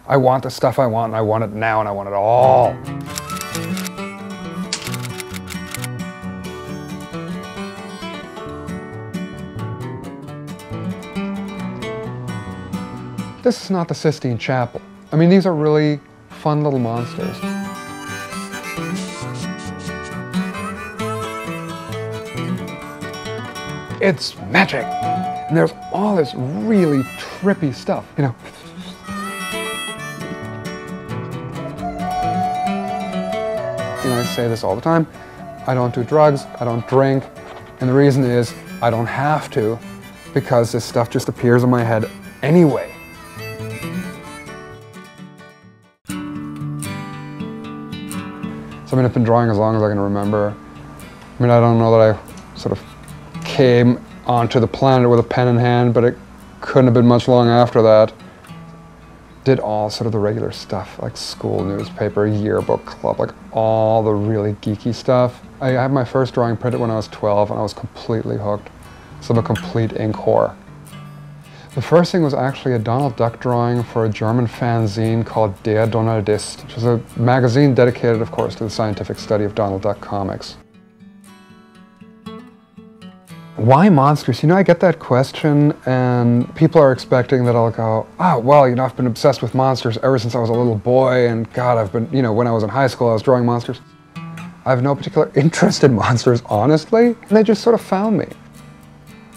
I want the stuff I want, and I want it now, and I want it all. This is not the Sistine Chapel. I mean, these are really fun little monsters. It's magic! And there's all this really trippy stuff, you know. I say this all the time. I don't do drugs, I don't drink, and the reason is I don't have to, because this stuff just appears in my head anyway. So I mean, I've been drawing as long as I can remember. I mean, I don't know that I sort of came onto the planet with a pen in hand, but it couldn't have been much long after that. Did all sort of the regular stuff, like school newspaper, yearbook club, like all the really geeky stuff. I had my first drawing printed when I was 12, and I was completely hooked. So I'm a complete ink whore. The first thing was actually a Donald Duck drawing for a German fanzine called Der Donaldist, which is a magazine dedicated, of course, to the scientific study of Donald Duck comics. Why monsters? You know, I get that question, and people are expecting that I'll go, oh, well, you know, I've been obsessed with monsters ever since I was a little boy, and God, I've been, you know, when I was in high school, I was drawing monsters. I have no particular interest in monsters, honestly, and they just sort of found me.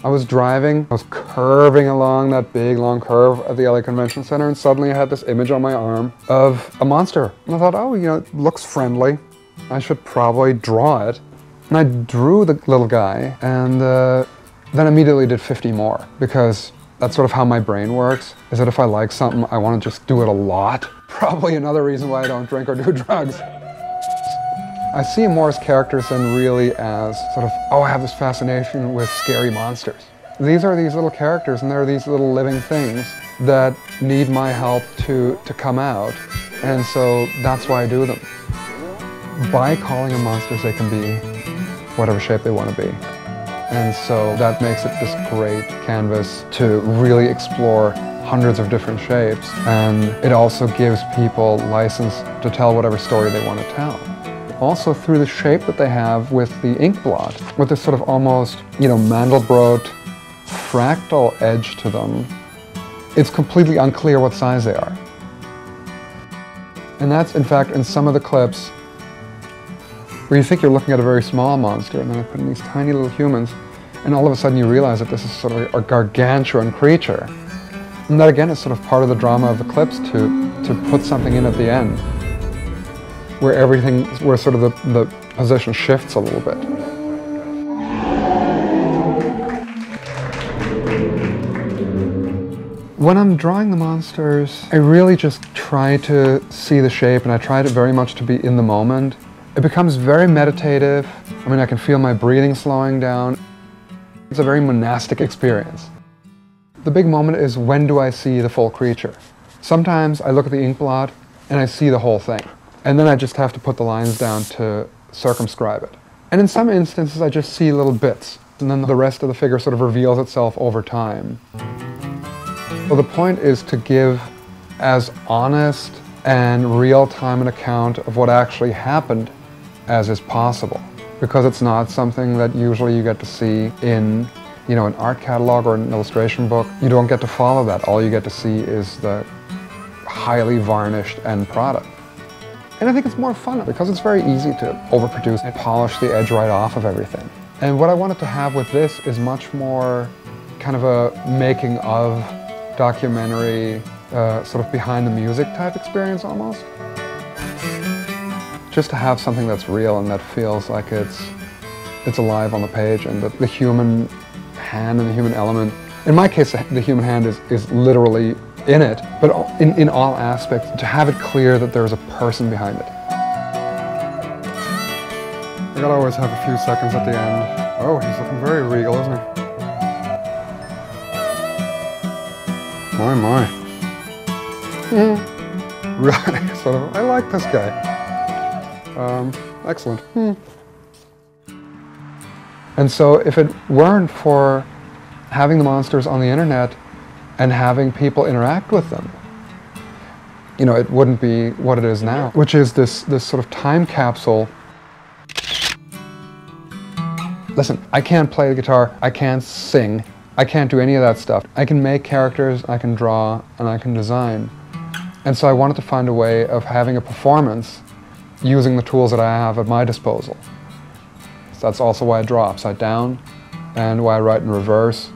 I was driving, I was curving along that big, long curve at the LA Convention Center, and suddenly I had this image on my arm of a monster. And I thought, oh, you know, it looks friendly. I should probably draw it. And I drew the little guy, and then immediately did 50 more, because that's sort of how my brain works, is that if I like something, I want to just do it a lot. Probably another reason why I don't drink or do drugs. I see them more as characters than really as sort of, oh, I have this fascination with scary monsters. These are these little characters, and they're these little living things that need my help to come out, and so that's why I do them. By calling them monsters, they can be whatever shape they want to be. And so that makes it this great canvas to really explore hundreds of different shapes, and it also gives people license to tell whatever story they want to tell. Also through the shape that they have with the ink blot, with this sort of almost, you know, Mandelbrot fractal edge to them, it's completely unclear what size they are. And that's, in fact, in some of the clips where you think you're looking at a very small monster, and then I put in these tiny little humans, and all of a sudden you realize that this is sort of a gargantuan creature. And that again is sort of part of the drama of the clips, to put something in at the end, where sort of the position shifts a little bit. When I'm drawing the monsters, I really just try to see the shape, and I try to very much to be in the moment. It becomes very meditative. I mean, I can feel my breathing slowing down. It's a very monastic experience. The big moment is, when do I see the full creature? Sometimes I look at the ink blot and I see the whole thing. And then I just have to put the lines down to circumscribe it. And in some instances, I just see little bits, and then the rest of the figure sort of reveals itself over time. So the point is to give as honest and real-time an account of what actually happened as is possible, because it's not something that usually you get to see in, you know, an art catalog or an illustration book. You don't get to follow that. All you get to see is the highly varnished end product. And I think it's more fun because it's very easy to overproduce and polish the edge right off of everything. And what I wanted to have with this is much more kind of a making of documentary, sort of behind the music type experience almost. Just to have something that's real and that feels like it's alive on the page, and that the human hand and the human element, in my case the human hand is literally in it, but in all aspects, to have it clear that there's a person behind it. I gotta always have a few seconds at the end. Oh, he's looking very regal, isn't he? My. Really, sort of, I like this guy. Excellent. And so if it weren't for having the monsters on the internet and having people interact with them, you know, it wouldn't be what it is now, which is this sort of time capsule. Listen, I can't play the guitar, I can't sing, I can't do any of that stuff. I can make characters, I can draw, and I can design. And so I wanted to find a way of having a performance using the tools that I have at my disposal. So that's also why I draw upside down and why I write in reverse.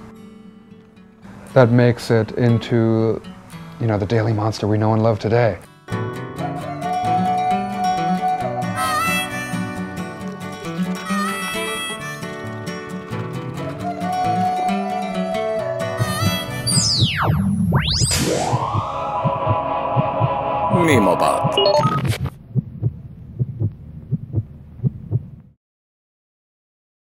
That makes it into, you know, the daily monster we know and love today. mimoBot.